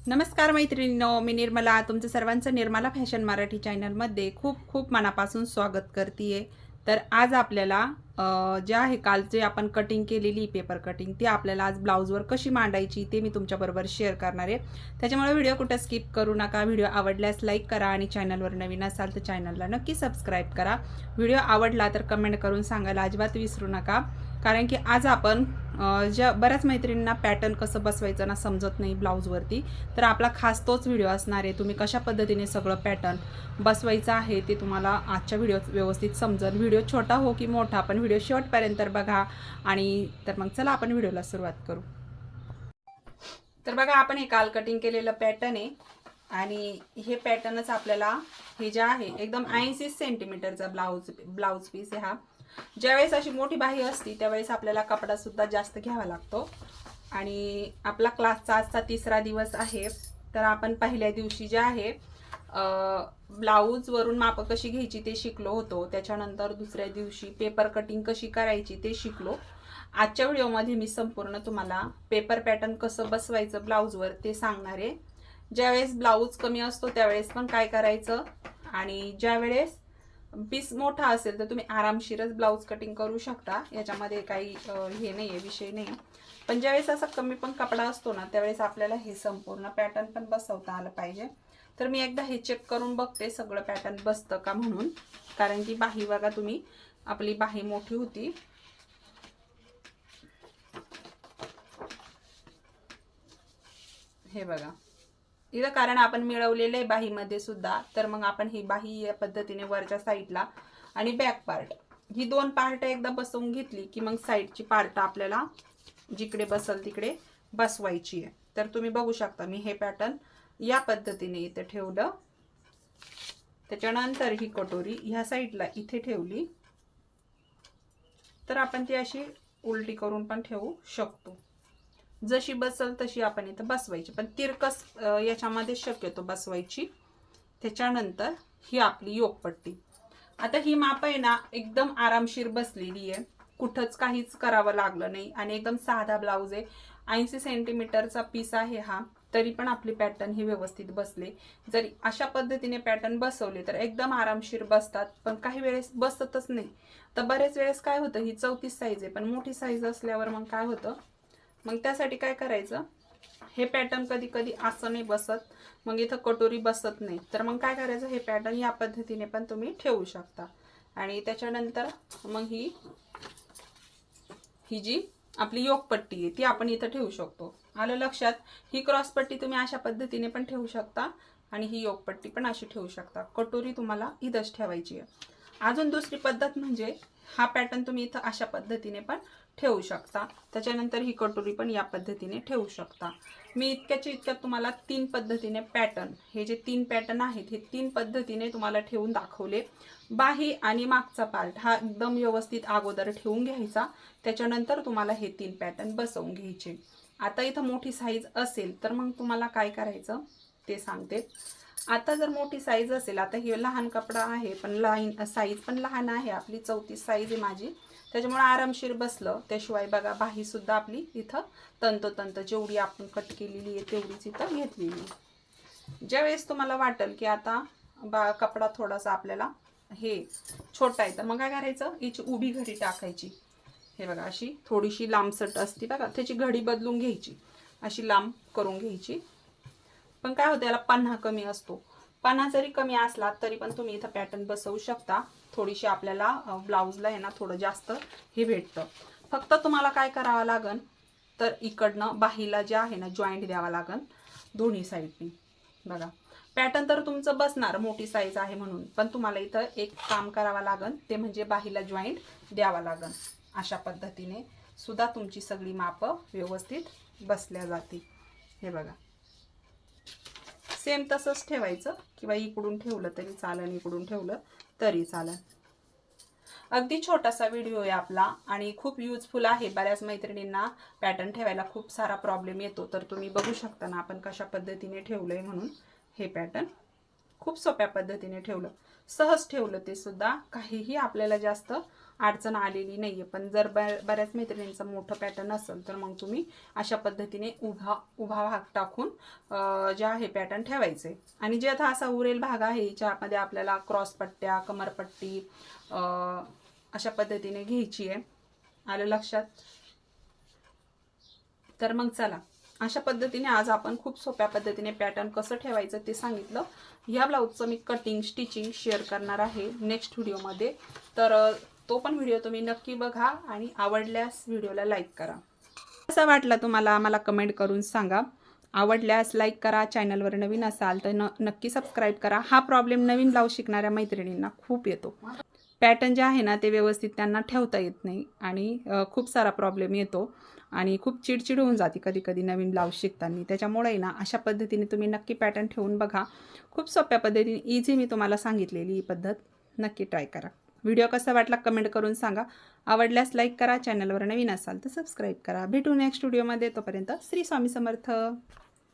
नमस्कार मैत्रिणींनो, मी निर्मला तुमचं सर्वांचं निर्मला फॅशन मराठी चॅनलमध्ये खूप खूप मनापासून स्वागत करते। तर आज आपल्याला जे आहे कालचे आपण कटिंग केलेली पेपर कटिंग ती आपल्याला आज ब्लाऊजवर कशी मांडायची ते मी तुमच्याबरोबर शेअर करणार आहे। त्याच्यामुळे व्हिडिओ कुठे स्किप करू नका। व्हिडिओ आवडल्यास लाईक करा आणि चॅनलवर नवीन असाल तर चॅनलला नक्की सबस्क्राईब करा। व्हिडिओ आवडला तर कमेंट करून सांगायला अजिबात विसरू नका, कारण की आज आपण ज्या बऱ्याच मैत्रिणींना पॅटर्न कसं बसवायचं ना समजत नाही ब्लाऊजवरती, तर आपला खास तोच व्हिडिओ असणार आहे। तुम्ही कशा पद्धतीने सगळं पॅटर्न बसवायचं आहे ते तुम्हाला आजच्या व्हिडिओत व्यवस्थित समजेल। व्हिडिओ छोटा हो की मोठा पण व्हिडिओ शेवटपर्यंत बघा। आणि तर मग चला आपण व्हिडिओला सुरुवात करू। तर बघा, आपण हे काल कटिंग केलेलं पॅटर्न आहे आणि हे पॅटर्नच आपल्याला हे जे आहे एकदम 80 सेंटीमीटरचा ब्लाऊज पीस आहे हा। ज्यावेळेस अशी मोठी बाही असती त्यावेळेस आपल्याला कपडा सुद्धा जास्त घ्यावा लागतो। आणि आपला क्लासचा आजचा तिसरा दिवस आहे, तर आपण पहिल्या दिवशी जे आहे ब्लाऊज वरून माप कशी घ्यायची ते शिकलो होतो। त्याच्यानंतर दुसऱ्या दिवशी पेपर कटिंग कशी करायची ते शिकलो। आजच्या व्हिडिओमध्ये मी संपूर्ण तुम्हाला पेपर पॅटर्न कसं बसवायचं ब्लाऊजवर ते सांगणार आहे। ज्यावेळेस ब्लाऊज कमी असतो त्यावेळेस पण काय करायचं, आणि ज्यावेळेस पीस मोठा असेल तर तुम्ही आरामशीरच ब्लाऊज कटिंग करू शकता, याच्यामध्ये काही हे नाही आहे, विषय नाही। पण ज्यावेळेस असा कमी पण कपडा असतो ना त्यावेळेस आपल्याला हे संपूर्ण पॅटर्न पण बसवता आलं पाहिजे। तर मी एकदा हे चेक करून बघते सगळं पॅटर्न बसतं का म्हणून, कारण की बाही बघा तुम्ही, आपली बाही मोठी होती। हे बघा इथं, कारण आपण मिळवलेलं आहे बाहीमध्ये सुद्धा, तर मग आपण ही बाही या पद्धतीने वरच्या साईडला आणि बॅक पार्ट ही दोन पार्ट एकदा बसवून घेतली की मग साईडची पार्ट आपल्याला जिकडे बसल तिकडे बसवायची आहे। तर तुम्ही बघू शकता मी हे पॅटर्न या पद्धतीने इथे ठेवलं। त्याच्यानंतर ही कटोरी ह्या साईडला इथे ठेवली, तर आपण ती अशी उलटी करून पण ठेवू शकतो। जशी बसल तशी आपण इथं बसवायची, पण तिरकस याच्यामध्ये शक्यतो बसवायची। त्याच्यानंतर ही आपली योकपट्टी, आता ही माप आहे ना एकदम आरामशीर बसलेली आहे, कुठंच काहीच करावं लागलं नाही आणि एकदम साधा ब्लाऊज आहे। 80 सेंटीमीटरचा पीस आहे हा, तरी पण आपली पॅटर्न ही व्यवस्थित बसले। जरी अशा पद्धतीने पॅटर्न बसवले तर एकदम आरामशीर बसतात, पण काही वेळेस बसतच नाही। तर बरेच वेळेस काय होतं, ही 34 साईज आहे पण मोठी साईज असल्यावर मग काय होतं, मग त्यासाठी काय करायचं, हे पॅटर्न कधी कधी असं नाही बसत, मग इथं कटोरी बसत नाही, तर मग काय करायचं, हे पॅटर्न या पद्धतीने पण तुम्ही ठेवू शकता। आणि त्याच्यानंतर मग ही जी आपली योकपट्टी आहे ती आपण इथं ठेवू शकतो। आलं लक्षात? ही क्रॉस पट्टी तुम्ही अशा पद्धतीने पण ठेवू शकता आणि ही योकपट्टी पण अशी ठेवू शकता। कटोरी तुम्हाला इथंच ठेवायची आहे। अजून दुसरी पद्धत म्हणजे हा पॅटर्न तुम्ही इथं अशा पद्धतीने पण ठेवू शकता। त्याच्यानंतर ही कटोरी पण या पद्धतीने ठेवू शकता। मी इतक्यात तुम्हाला तीन पद्धतीने पॅटर्न, हे जे तीन पॅटर्न आहेत हे तीन पद्धतीने तुम्हाला ठेवून दाखवले। बाही आणि मागचा पार्ट हा एकदम व्यवस्थित अगोदर ठेवून घ्यायचा, त्याच्यानंतर तुम्हाला हे तीन पॅटर्न बसवून घ्यायचे। आता इथं मोठी साईज असेल तर मग तुम्हाला काय करायचं ते सांगते। आता जर मोठी साईज असेल, आता हे लहान कपडा आहे पण लाईन साईज पण लहान आहे, आपली 34 साईज आहे माझी, त्याच्यामुळे आरामशीर बसलं। त्याशिवाय बघा बाही सुद्धा आपली इथं तंतोतंत जेवढी आपण कट केलेली आहे तेवढीच इथं घेतलेली आहे। ज्यावेळेस तुम्हाला वाटेल की आता कपडा थोडासा आपल्याला हे छोटा आहे, तर मग काय करायचं, याची उभी घडी टाकायची। हे बघा अशी थोडीशी लांबसट असते बघा, त्याची घडी बदलून घ्यायची, अशी लांब करून घ्यायची। पण काय होतं, याला पन्हा कमी असतो, पन्हा जरी कमी असला तरी पण तुम्ही इथं पॅटर्न बसवू शकता। थोडीशी आपल्याला ब्लाऊजला आहे ना थोडं जास्त हे भेटतं। फक्त तुम्हाला काय करावं लागन, तर इकडनं बाहीला जे आहे ना जॉईंट द्यावा लागन दोन्ही साईडनी। बघा पॅटर्न तर तुमचं बसणार मोठी साईज आहे म्हणून, पण तुम्हाला इथं एक काम करावं लागन, ते म्हणजे बाहीला जॉईंट द्यावा लागन। अशा पद्धतीने सुद्धा तुमची सगळी मापं व्यवस्थित बसल्या जातील। हे बघा सेम तसंच ठेवायचं, किंवा इकडून ठेवलं तरी चालेल, इकडून ठेवलं तरी चालेल। अगदी छोटासा व्हिडिओ आहे आपला आणि खूप युजफुल आहे। बऱ्याच मैत्रिणींना पॅटर्न ठेवायला खूप सारा प्रॉब्लेम येतो, तर तुम्ही बघू शकता ना आपण कशा पद्धतीने ठेवलंय म्हणून हे पॅटर्न। खूप सोप्या पद्धतीने ठेवलं, सहज ठेवलं, ते सुद्धा काहीही आपल्याला जास्त अडचण आलेली नाहीये. पण जर बऱ्याच मैत्रिणींचा मोठं पॅटर्न असेल तर मग तुम्ही अशा पद्धतीने उभा भाग टाकून जे आहे पॅटर्न ठेवायचे. आणि जे आता असा उरेल भाग आहे ज्यामध्ये आपल्याला क्रॉस पट्ट्या, कमरपट्टी अशा पद्धतीने घ्यायची आहे. आलं लक्षात? तर मग चला, अशा पद्धतीने आज आपण खूप सोप्या पद्धतीने पॅटर्न कसं ठेवायचं ते सांगितलं. या ब्लाऊजचं मी कटिंग स्टिचिंग शेअर करणार आहे नेक्स्ट व्हिडिओमध्ये. तर तो पण व्हिडिओ तुम्ही नक्की बघा आणि आवडल्यास व्हिडिओला लाईक करा. कसा वाटला तुम्हाला मला कमेंट करून सांगा. आवडल्यास लाईक करा, चॅनलवर नवीन असाल तर नक्की सबस्क्राईब करा. हा प्रॉब्लेम नवीन ब्लाऊज शिकणाऱ्या मैत्रिणींना खूप येतो. पॅटर्न जे आहे ना ते व्यवस्थित त्यांना ठेवता येत नाही आणि खूप सारा प्रॉब्लेम येतो आणि खूप चिडचिड होऊन जाते कधी कधी नवीन ब्लाऊज शिकताना. त्याच्यामुळे ना अशा पद्धतीने तुम्ही नक्की पॅटर्न ठेवून बघा. खूप सोप्या पद्धतीने इझी मी तुम्हाला सांगितलेली ही पद्धत नक्की ट्राय करा. व्हिडिओ कसा वाटला कमेंट करून सांगा. आवडल्यास लाईक करा, चॅनलवर नवीन असाल तर सबस्क्राईब करा. भेटू नेक्स्ट व्हिडिओमध्ये. तोपर्यंत श्री स्वामी समर्थ.